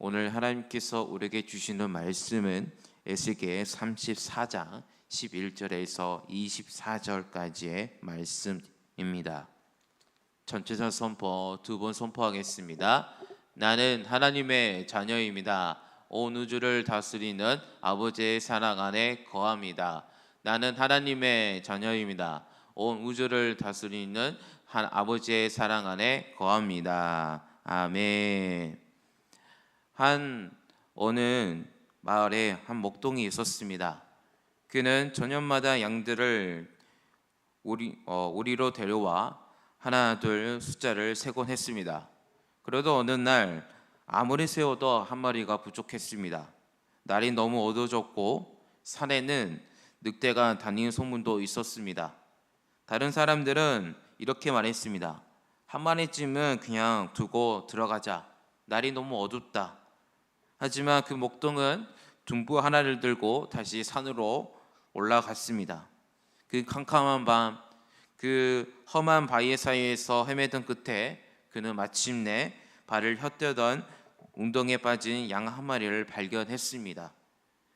오늘 하나님께서 우리에게 주시는 말씀은 에스겔 34장 11절에서 24절까지의 말씀입니다. 전체적 선포 두 번 선포하겠습니다. 나는 하나님의 자녀입니다. 온 우주를 다스리는 아버지의 사랑 안에 거합니다. 나는 하나님의 자녀입니다. 온 우주를 다스리는 아버지의 사랑 안에 거합니다. 아멘. 어느 마을에 한 목동이 있었습니다. 그는 저녁마다 양들을 우리로 데려와 하나 둘 숫자를 세곤 했습니다. 그래도 어느 날 아무리 세워도 한 마리가 부족했습니다. 날이 너무 어두워졌고 산에는 늑대가 다니는 소문도 있었습니다. 다른 사람들은 이렇게 말했습니다. 한 마리쯤은 그냥 두고 들어가자. 날이 너무 어둡다. 하지만 그 목동은 둥부 하나를 들고 다시 산으로 올라갔습니다. 그 캄캄한 밤, 그 험한 바위 사이에서 헤매던 끝에 그는 마침내 발을 헛되던 웅덩이에 빠진 양 한 마리를 발견했습니다.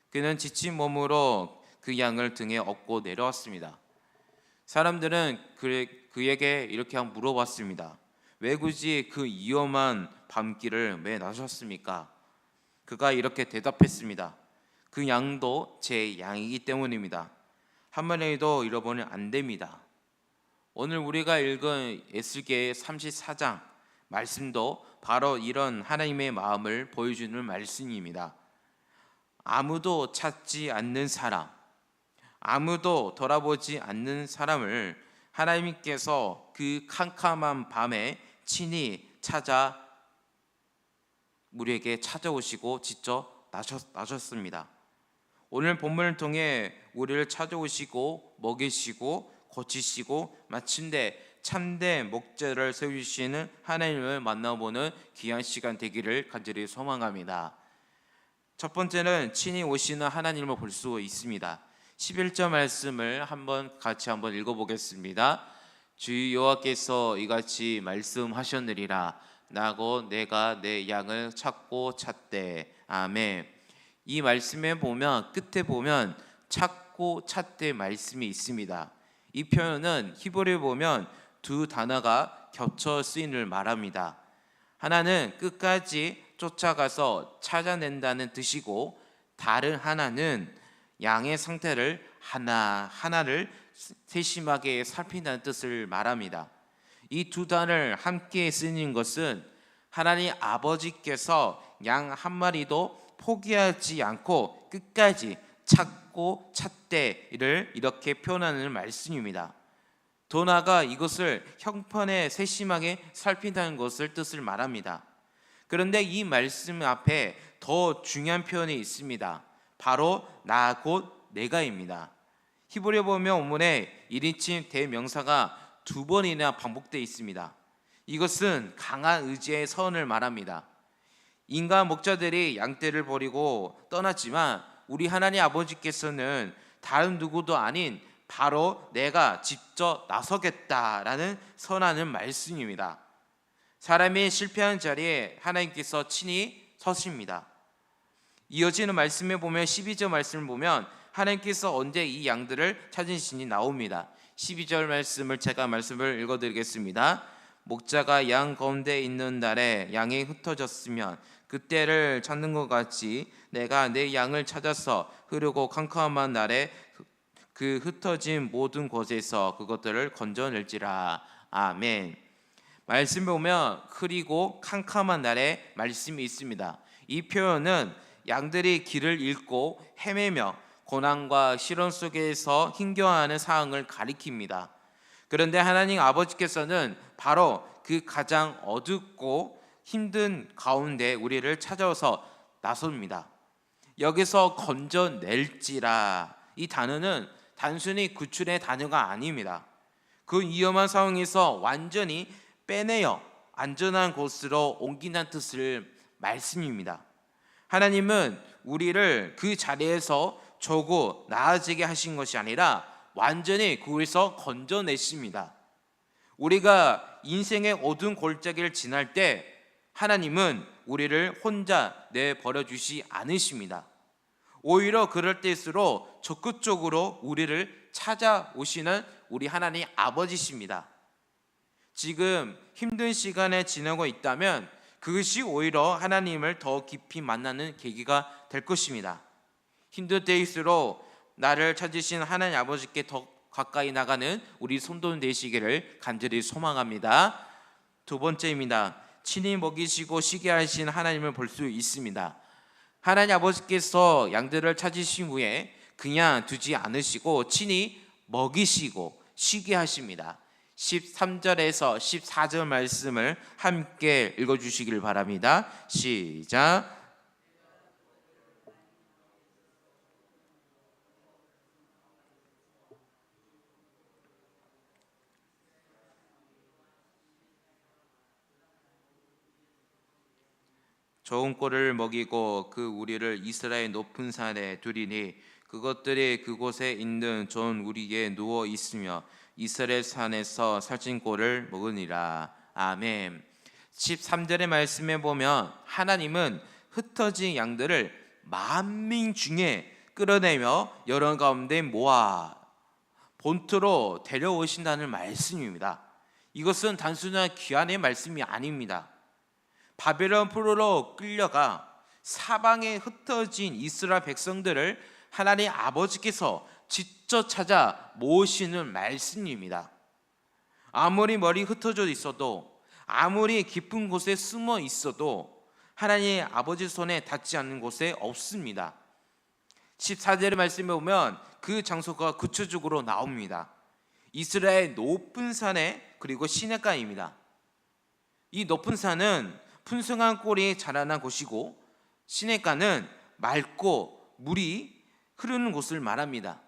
그는 지친 몸으로 그 양을 등에 업고 내려왔습니다. 사람들은 그에게 이렇게 물어봤습니다. 왜 굳이 그 위험한 밤길을 왜 나셨습니까? 그가 이렇게 대답했습니다. 그 양도 제 양이기 때문입니다. 한 마리도 잃어버리면 안 됩니다. 오늘 우리가 읽은 에스겔 34장 말씀도 바로 이런 하나님의 마음을 보여주는 말씀입니다. 아무도 찾지 않는 사람, 아무도 돌아보지 않는 사람을 하나님께서 그 캄캄한 밤에 친히 찾아 우리에게 찾아오시고 직접 나셨습니다. 오늘 본문을 통해 우리를 찾아오시고 먹이시고 고치시고 마침내 참된 목자를 세우시는 하나님을 만나보는 귀한 시간 되기를 간절히 소망합니다. 첫 번째는 친히 오시는 하나님을 볼 수 있습니다. 11절 말씀을 같이 한번 읽어보겠습니다. 주 여호와께서 이같이 말씀하셨느니라. 나고 내가 내 양을 찾고 찾되. 아멘. 이 말씀에 보면 끝에 보면 찾고 찾되 말씀이 있습니다. 이 표현은 히브리어에 보면 두 단어가 겹쳐 쓰임을 말합니다. 하나는 끝까지 쫓아가서 찾아낸다는 뜻이고 다른 하나는 양의 상태를 하나하나를 세심하게 살핀다는 뜻을 말합니다. 이 두 단어를 함께 쓰는 것은 하나님 아버지께서 양 한 마리도 포기하지 않고 끝까지 찾고 찾되를 이렇게 표현하는 말씀입니다. 더 나아가 이것을 형편에 세심하게 살핀다는 것을 뜻을 말합니다. 그런데 이 말씀 앞에 더 중요한 표현이 있습니다. 바로 나 곧 내가입니다. 히브리어 보면 원문에 1인칭 대명사가 두 번이나 반복되어 있습니다. 이것은 강한 의지의 선을 말합니다. 인간 목자들이 양떼를 버리고 떠났지만 우리 하나님 아버지께서는 다른 누구도 아닌 바로 내가 직접 나서겠다라는 선하는 말씀입니다. 사람이 실패한 자리에 하나님께서 친히 서십니다. 이어지는 말씀에 보면 12절 말씀을 보면 하나님께서 언제 이 양들을 찾으시니 나옵니다. 12절 말씀을 제가 말씀을 읽어드리겠습니다. 목자가 양 가운데 있는 날에 양이 흩어졌으면 그때를 찾는 것 같이 내가 내 양을 찾아서 흐르고 캄캄한 날에 그 흩어진 모든 곳에서 그것들을 건져낼지라. 아멘. 말씀에 보면 흐리고 캄캄한 날에 말씀이 있습니다. 이 표현은 양들이 길을 잃고 헤매며 고난과 시련 속에서 힘겨워하는 상황을 가리킵니다. 그런데 하나님 아버지께서는 바로 그 가장 어둡고 힘든 가운데 우리를 찾아와서 나섭니다. 여기서 건져낼지라, 이 단어는 단순히 구출의 단어가 아닙니다. 그 위험한 상황에서 완전히 빼내어 안전한 곳으로 옮긴다는 뜻을 말씀입니다. 하나님은 우리를 그 자리에서 조고 나아지게 하신 것이 아니라 완전히 그에서 건져내십니다. 우리가 인생의 어두운 골짜기를 지날 때 하나님은 우리를 혼자 내버려 주시 않으십니다. 오히려 그럴 때일수록 적극적으로 우리를 찾아오시는 우리 하나님 아버지십니다. 지금 힘든 시간에 지나고 있다면 그것이 오히려 하나님을 더 깊이 만나는 계기가 될 것입니다. 힘들 때일수록 나를 찾으신 하나님 아버지께 더 가까이 나가는 우리 성도님 되시기를 간절히 소망합니다. 두 번째입니다. 친히 먹이시고 쉬게 하신 하나님을 볼 수 있습니다. 하나님 아버지께서 양들을 찾으신 후에 그냥 두지 않으시고 친히 먹이시고 쉬게 하십니다. 13절에서 14절 말씀을 함께 읽어주시길 바랍니다. 시작. 좋은 꼴을 먹이고 그 우리를 이스라엘 높은 산에 두리니 그것들이 그곳에 있는 좋은 우리에 누워 있으며 이스라엘 산에서 살찐 꼴을 먹으니라. 아멘. 13절의 말씀에 보면 하나님은 흩어진 양들을 만민 중에 끌어내며 여러 가운데 모아 본토로 데려오신다는 말씀입니다. 이것은 단순한 귀환의 말씀이 아닙니다. 바벨론 포로로 끌려가 사방에 흩어진 이스라엘 백성들을 하나님 아버지께서 직접 찾아 모으시는 말씀입니다. 아무리 멀리 흩어져 있어도 아무리 깊은 곳에 숨어 있어도 하나님 아버지 손에 닿지 않는 곳에 없습니다. 14절의 말씀에 보면 그 장소가 구체적으로 나옵니다. 이스라엘 높은 산에 그리고 시내가입니다. 이 높은 산은 풍성한 꼴이 자라난 곳이고 시내가는 맑고 물이 흐르는 곳을 말합니다.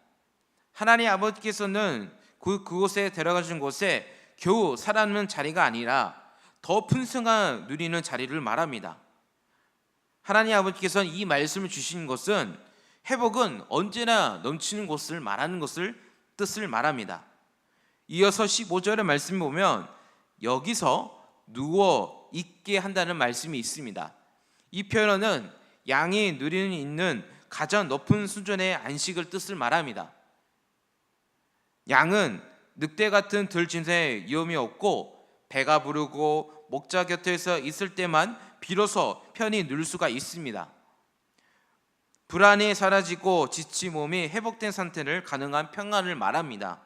하나님 아버지께서는 그곳에 데려가신 곳에 겨우 살아남는 자리가 아니라 더 풍성한 누리는 자리를 말합니다. 하나님 아버지께서는 이 말씀을 주신 것은 회복은 언제나 넘치는 곳을 말하는 것을 뜻을 말합니다. 이어서 15절의 말씀을 보면 여기서 누워 있게 한다는 말씀이 있습니다. 이 표현은 양이 누리는 있는 가장 높은 수준의 안식을 뜻을 말합니다. 양은 늑대 같은 들짐승에 위험이 없고 배가 부르고 목자 곁에서 있을 때만 비로소 편히 누울 수가 있습니다. 불안이 사라지고 지친 몸이 회복된 상태를 가능한 평안을 말합니다.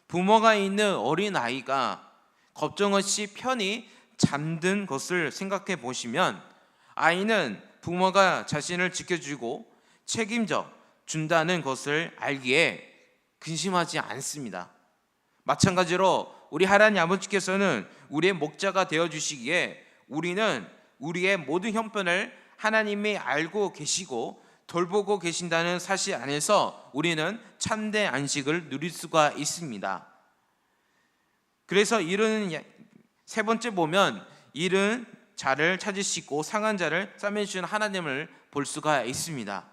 부모가 있는 어린 아이가 걱정 없이 편히 잠든 것을 생각해 보시면 아이는 부모가 자신을 지켜주고 책임져 준다는 것을 알기에 근심하지 않습니다. 마찬가지로 우리 하나님 아버지께서는 우리의 목자가 되어주시기에 우리는 우리의 모든 형편을 하나님이 알고 계시고 돌보고 계신다는 사실 안에서 우리는 참된 안식을 누릴 수가 있습니다. 그래서 이른 세 번째 보면 이른 자를 찾으시고 상한 자를 싸매주시는 하나님을 볼 수가 있습니다.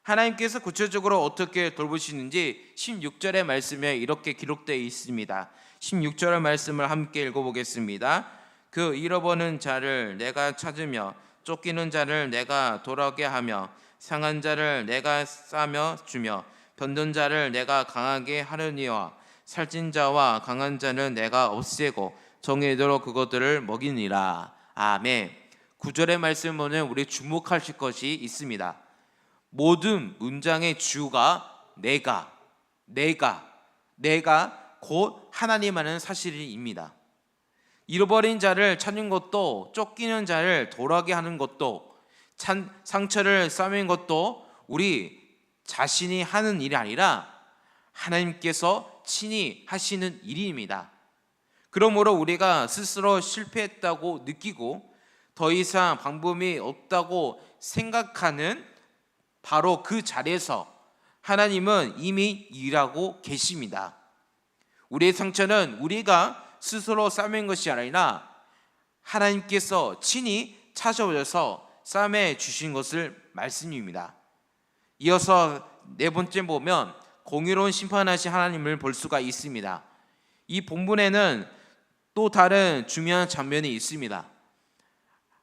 하나님께서 구체적으로 어떻게 돌보시는지 16절의 말씀에 이렇게 기록되어 있습니다. 16절의 말씀을 함께 읽어보겠습니다. 그 잃어버린 자를 내가 찾으며 쫓기는 자를 내가 돌아오게 하며 상한 자를 내가 싸며 주며 병든 자를 내가 강하게 하려니와 살찐 자와 강한 자는 내가 없애고 정의대로 그것들을 먹이니라. 아멘. 9절의 말씀은 우리 주목하실 것이 있습니다. 모든 문장의 주가 내가 곧 하나님이라는 사실입니다. 잃어버린 자를 찾는 것도 쫓기는 자를 돌아오게 하는 것도 상처를 싸매는 것도 우리 자신이 하는 일이 아니라 하나님께서 친히 하시는 일입니다. 그러므로 우리가 스스로 실패했다고 느끼고 더 이상 방법이 없다고 생각하는 바로 그 자리에서 하나님은 이미 일하고 계십니다. 우리의 상처는 우리가 스스로 싸맨 것이 아니라 하나님께서 친히 찾아오셔서 싸매 주신 것을 말씀입니다. 이어서 네 번째 보면 공의로운 심판하신 하나님을 볼 수가 있습니다. 이 본문에는 또 다른 중요한 장면이 있습니다.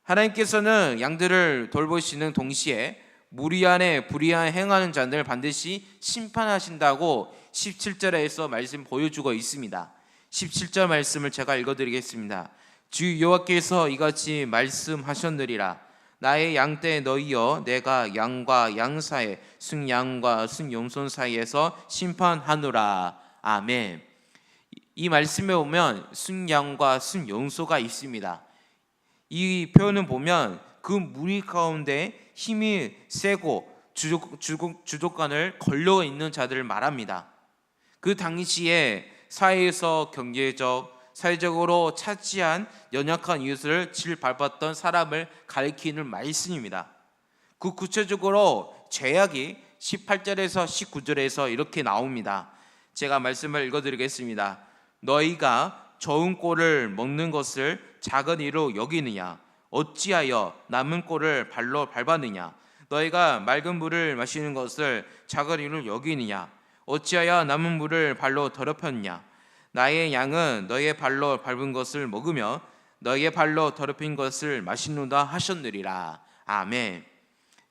하나님께서는 양들을 돌보시는 동시에 무리 안에 불의한 행하는 자들 반드시 심판하신다고 17절에서 말씀 보여주고 있습니다. 17절 말씀을 제가 읽어드리겠습니다. 주 여호와께서 이같이 말씀하셨느니라. 나의 양떼 너희여, 내가 양과 양 사이, 순양과 순염소 사이에서 심판하노라. 아멘. 이 말씀에 보면 순양과 순염소가 있습니다. 이 표현을 보면 그 무리 가운데 힘이 세고 주도권을 걸려 있는 자들을 말합니다. 그 당시에 사회에서 경제적, 사회적으로 차지한 연약한 이웃을 질밟았던 사람을 가리키는 말씀입니다. 그 구체적으로 죄악이 18절에서 19절에서 이렇게 나옵니다. 제가 말씀을 읽어드리겠습니다. 너희가 좋은 꼴을 먹는 것을 작은 일로 여기느냐? 어찌하여 남은 꼴을 발로 밟았느냐? 너희가 맑은 물을 마시는 것을 작은 일로 여기느냐? 어찌하여 남은 물을 발로 더럽혔느냐? 나의 양은 너희의 발로 밟은 것을 먹으며 너희의 발로 더럽힌 것을 마시노다 하셨느니라. 아멘.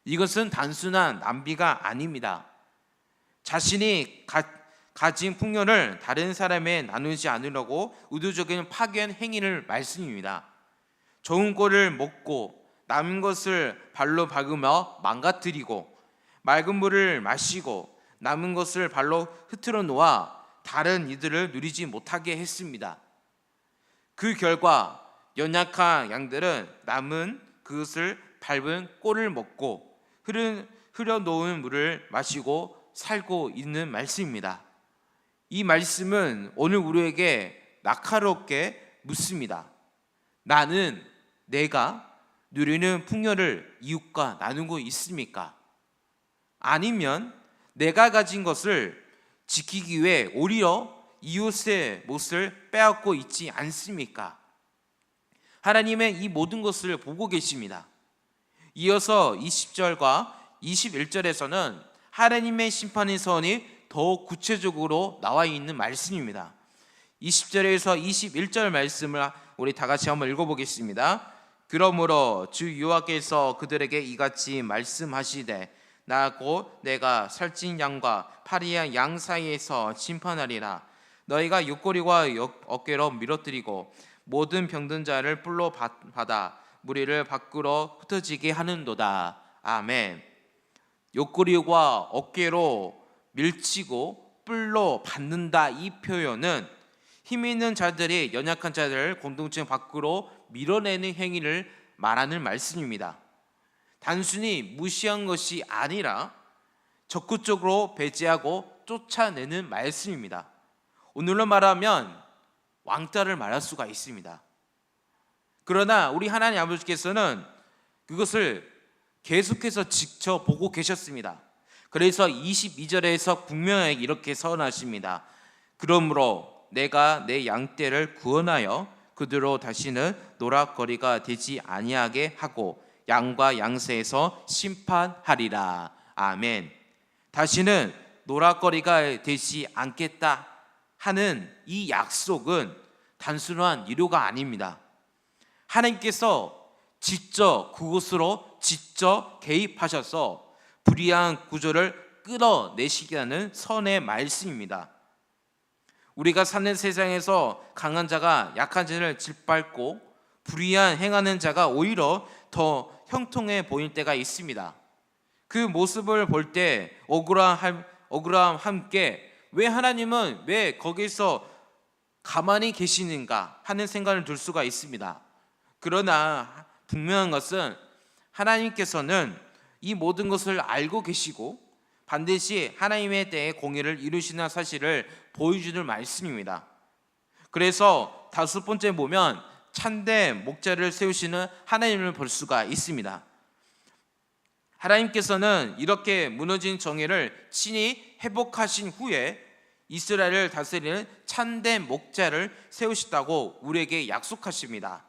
이것은 단순한 낭비가 아닙니다. 자신이 가진 풍요를 다른 사람에 나누지 않으려고 의도적인 파괴한 행위를 말씀입니다. 좋은 꼴을 먹고 남은 것을 발로 밟으며 망가뜨리고 맑은 물을 마시고 남은 것을 발로 흐트러 놓아 다른 이들을 누리지 못하게 했습니다. 그 결과 연약한 양들은 남은 그것을 밟은 꼴을 먹고 흐려놓은 물을 마시고 살고 있는 말씀입니다. 이 말씀은 오늘 우리에게 날카롭게 묻습니다. 나는 내가 누리는 풍요를 이웃과 나누고 있습니까? 아니면 내가 가진 것을 지키기 위해 오히려 이웃의 몫을 빼앗고 있지 않습니까? 하나님의 이 모든 것을 보고 계십니다. 이어서 20절과 21절에서는 하나님의 심판의 선이 더 구체적으로 나와 있는 말씀입니다. 20절에서 21절 말씀을 우리 다 같이 한번 읽어보겠습니다. 그러므로 주 여호와께서 그들에게 이같이 말씀하시되 나 곧 내가 살찐 양과 파리한 양 사이에서 심판하리라. 너희가 옆구리와 어깨로 밀어뜨리고 모든 병든 자를 뿔로 받아 무리를 밖으로 흩어지게 하는도다. 아멘. 옆구리와 어깨로 밀치고 뿔로 받는다, 이 표현은 힘 있는 자들이 연약한 자들을 공동체 밖으로 밀어내는 행위를 말하는 말씀입니다. 단순히 무시한 것이 아니라 적극적으로 배제하고 쫓아내는 말씀입니다. 오늘로 말하면 왕따를 말할 수가 있습니다. 그러나 우리 하나님 아버지께서는 그것을 계속해서 지켜보고 계셨습니다. 그래서 22절에서 분명하게 이렇게 선언하십니다. 그러므로 내가 내 양떼를 구원하여 그들로 다시는 노락거리가 되지 아니하게 하고 양과 양새에서 심판하리라. 아멘. 다시는 노락거리가 되지 않겠다 하는 이 약속은 단순한 위로가 아닙니다. 하나님께서 직접 그곳으로 직접 개입하셔서 불의한 구조를 끌어내시겠다는 선의 말씀입니다. 우리가 사는 세상에서 강한 자가 약한 자를 짓밟고 불의한 행하는 자가 오히려 더 형통해 보일 때가 있습니다. 그 모습을 볼 때 억울함 함께 왜 하나님은 왜 거기서 가만히 계시는가 하는 생각을 들 수가 있습니다. 그러나 분명한 것은 하나님께서는 이 모든 것을 알고 계시고 반드시 하나님에 대해 공의를 이루시는 사실을 보여주는 말씀입니다. 그래서 다섯 번째 보면 참된 목자를 세우시는 하나님을 볼 수가 있습니다. 하나님께서는 이렇게 무너진 정의를 친히 회복하신 후에 이스라엘을 다스리는 참된 목자를 세우셨다고 우리에게 약속하십니다.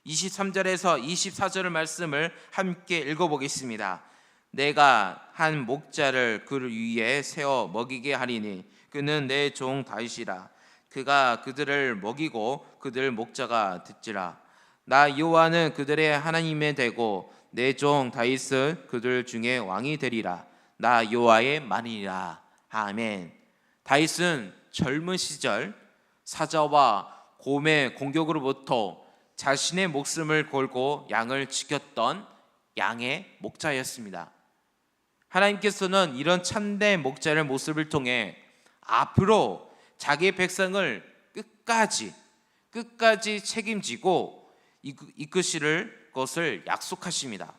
23절에서 24절 말씀을 함께 읽어보겠습니다. 내가 한 목자를 그를 위에 세워 먹이게 하리니 그는 내 종 다윗이라. 그가 그들을 먹이고 그들 목자가 듣지라. 나 여호와는 그들의 하나님이 되고 내 종 다윗은 그들 중에 왕이 되리라. 나 여호와의 말이니라. 아멘. 다윗은 젊은 시절 사자와 곰의 공격으로부터 자신의 목숨을 걸고 양을 지켰던 양의 목자였습니다. 하나님께서는 이런 참된 목자의 모습을 통해 앞으로 자기의 백성을 끝까지 책임지고 이끄실 것을 약속하십니다.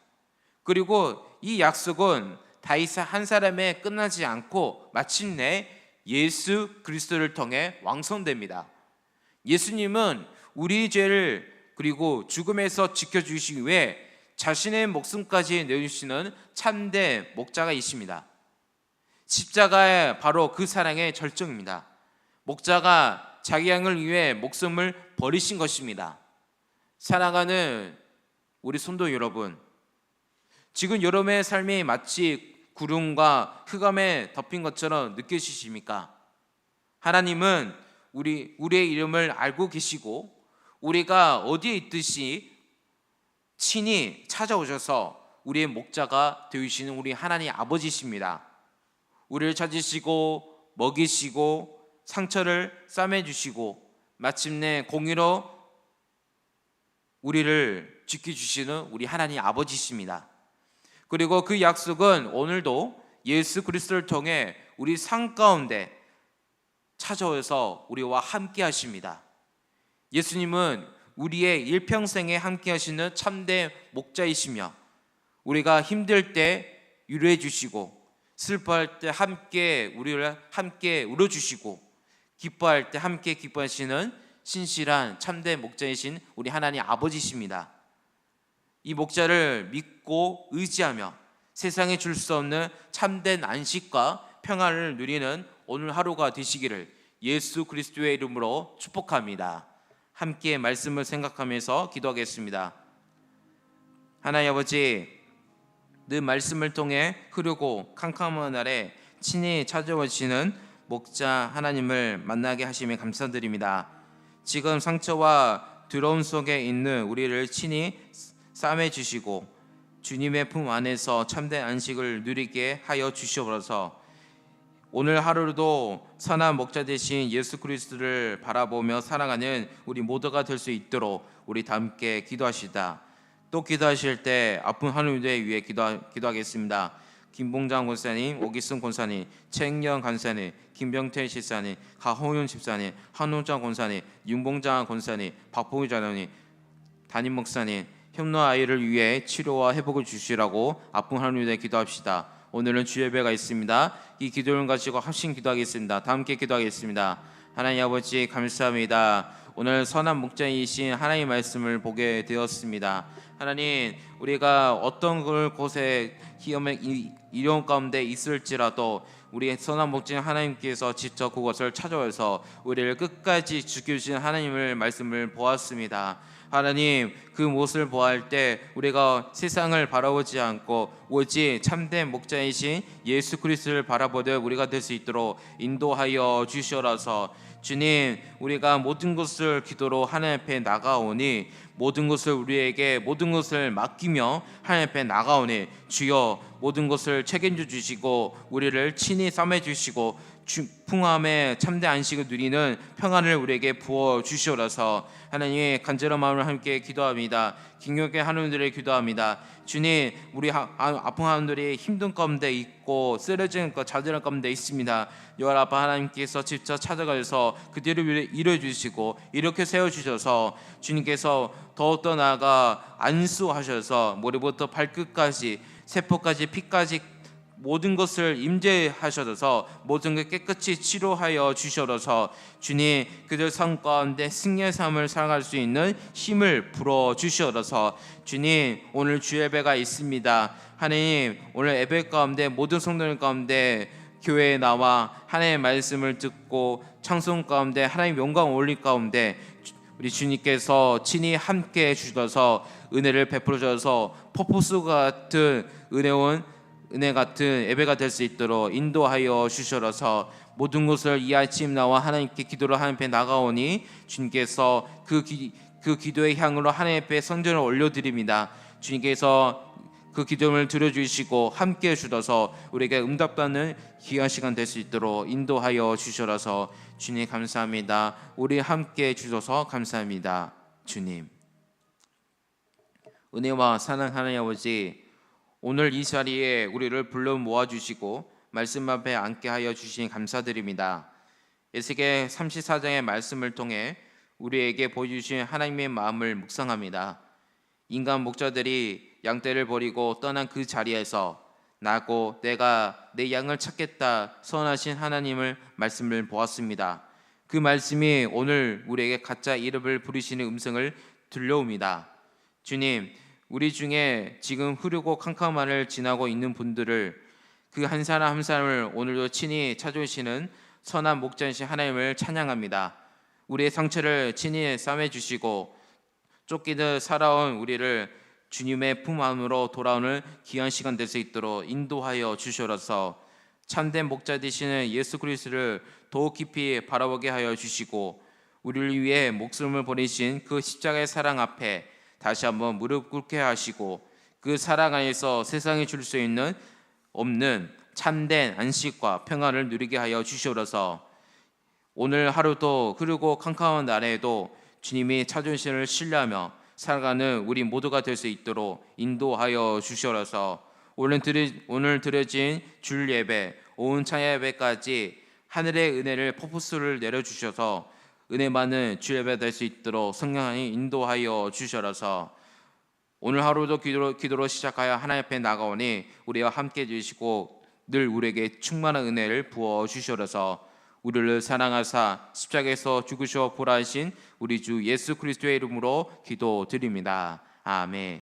그리고 이 약속은 다윗 한 사람에 끝나지 않고 마침내 예수 그리스도를 통해 완성됩니다. 예수님은 우리 죄를 그리고 죽음에서 지켜주시기 위해 자신의 목숨까지 내주시는 참된 목자가이십니다. 십자가에 바로 그 사랑의 절정입니다. 목자가 자기 양을 위해 목숨을 버리신 것입니다. 사랑하는 우리 성도 여러분, 지금 여러분의 삶이 마치 구름과 흑암에 덮인 것처럼 느껴지십니까? 하나님은 우리의 이름을 알고 계시고 우리가 어디에 있듯이 친히 찾아오셔서 우리의 목자가 되시는 우리 하나님 아버지십니다. 우리를 찾으시고 먹이시고 상처를 싸매주시고 마침내 공의로 우리를 지켜주시는 우리 하나님 아버지십니다. 그리고 그 약속은 오늘도 예수 그리스도를 통해 우리 삶 가운데 찾아오셔서 우리와 함께 하십니다. 예수님은 우리의 일평생에 함께 하시는 참된 목자이시며 우리가 힘들 때 위로해 주시고 슬퍼할 때 우리를 함께 울어주시고 기뻐할 때 함께 기뻐하시는 신실한 참된 목자이신 우리 하나님 아버지십니다. 이 목자를 믿고 의지하며 세상에 줄 수 없는 참된 안식과 평안을 누리는 오늘 하루가 되시기를 예수 그리스도의 이름으로 축복합니다. 함께 말씀을 생각하면서 기도하겠습니다. 하나님 아버지, 늘 말씀을 통해 흐르고 캄캄한 날에 친히 찾아오시는 목자 하나님을 만나게 하심에 감사드립니다. 지금 상처와 두려움 속에 있는 우리를 친히 싸매 주시고 주님의 품 안에서 참된 안식을 누리게 하여 주시옵소서. 오늘 하루도 선한 목자 되신 예수 그리스도를 바라보며 살아가는 우리 모두가 될 수 있도록 우리 다 함께 기도하시다. 또 기도하실 때 아픈 하나님을 위해 기도하겠습니다. 김봉장 권사님, 오기순 권사님, 최영영 권사님, 김병태 집사님, 가홍윤 집사님, 한홍장 권사님, 윤봉장 권사님, 박봉희 장로님, 담임 목사님, 현노 아이를 위해 치료와 회복을 주시라고 아픈 하나님에 기도합시다. 오늘은 주의 예배가 있습니다. 이 기도를 가지고 합심 기도하겠습니다. 다 함께 기도하겠습니다. 하나님 아버지 감사합니다. 오늘 선한 목자이신 하나님의 말씀을 보게 되었습니다. 하나님, 우리가 어떤 곳에 이런 가운데 있을지라도 우리 선한 목자인 하나님께서 직접 그것을 찾아와서 우리를 끝까지 지켜주신 하나님의 말씀을 보았습니다. 하나님, 그 모습을 보아할 때 우리가 세상을 바라보지 않고 오직 참된 목자이신 예수 그리스도를 바라보듯 우리가 될 수 있도록 인도하여 주시옵소서. 주님, 우리가 모든 것을 기도로 하나님 앞에 나가오니 모든 것을 우리에게 모든 것을 맡기며 하나님 앞에 나가오니 주여 모든 것을 책임져 주시고 우리를 친히 싸매 주시고 풍함에 참된 안식을 누리는 평안을 우리에게 부어 주시옵소서. 하나님의 간절한 마음을 함께 기도합니다. 긴격하게 하나님들을 기도합니다. 주님, 우리 아픈 하나님들이 힘든 가운데 있고 쓰러진 자들의 가운데 있습니다. 여호와 아빠 하나님께서 직접 찾아가셔서 그들을 이뤄주시고 이렇게 세워주셔서 주님께서 더욱더 나아가 안수하셔서 머리부터 발끝까지 세포까지 피까지 모든 것을 임재하셔서 모든 것 깨끗이 치료하여 주셔서 주님, 그들 삶 가운데 승리의 삶을 살아갈 수 있는 힘을 불어 주셔서 주님, 오늘 주 예배가 있습니다. 하나님, 오늘 예배 가운데 모든 성도들 가운데 교회에 나와 하나님의 말씀을 듣고 찬송 가운데 하나님 영광 올릴 가운데 우리 주님께서 친히 함께 해주셔서 은혜를 베풀어 주셔서 퍼포스 같은 은혜 같은 예배가 될 수 있도록 인도하여 주셔서 모든 것을 이 아침 나와 하나님께 기도를 하나님 앞에 나가오니 주님께서 그 기도의 향으로 하나님 앞에 성전을 올려드립니다. 주님께서 그 기도를 들어주시고 함께 주셔서 우리에게 응답받는 귀한 시간 될 수 있도록 인도하여 주셔서 주님 감사합니다. 우리 함께 주셔서 감사합니다. 주님, 은혜와 사랑 하나님 아버지, 오늘 이 자리에 우리를 불러 모아주시고 말씀 앞에 앉게 하여 주시니 감사드립니다. 에스겔 34장의 말씀을 통해 우리에게 보여주신 하나님의 마음을 묵상합니다. 인간 목자들이 양떼를 버리고 떠난 그 자리에서 나고 내가 내 양을 찾겠다 선하신 하나님을 말씀을 보았습니다. 그 말씀이 오늘 우리에게 가짜 이름을 부르시는 음성을 들려옵니다. 주님, 우리 중에 지금 흐르고 캄캄함을 지나고 있는 분들을 그 한 사람 한 사람을 오늘도 친히 찾아오시는 선한 목자이신 하나님을 찬양합니다. 우리의 상처를 친히 싸매주시고 쫓기듯 살아온 우리를 주님의 품 안으로 돌아오는 귀한 시간 될 수 있도록 인도하여 주셔서 참된 목자 되시는 예수 그리스도를 더욱 깊이 바라보게 하여 주시고 우리를 위해 목숨을 버리신 그 십자가의 사랑 앞에 다시 한번 무릎 꿇게 하시고 그 사랑 안에서 세상이 줄 수 있는 없는 참된 안식과 평안을 누리게 하여 주시옵소서. 오늘 하루도 흐르고 캄캄한 날에도 주님이 찾으심을 신뢰하며 살아가는 우리 모두가 될 수 있도록 인도하여 주시옵소서. 오늘 드려진 줄 예배, 온 찬양 예배까지 하늘의 은혜를 폭포수를 내려주셔서 은혜 많은 주 예배 될 수 있도록 성령이 인도하여 주시옵소서. 오늘 하루도 기도로 시작하여 하나님 앞에 나가오니 우리와 함께 해주시고 늘 우리에게 충만한 은혜를 부어 주시옵소서. 우리를 사랑하사 십자가에서 죽으셔 보라하신 우리 주 예수 그리스도의 이름으로 기도드립니다. 아멘.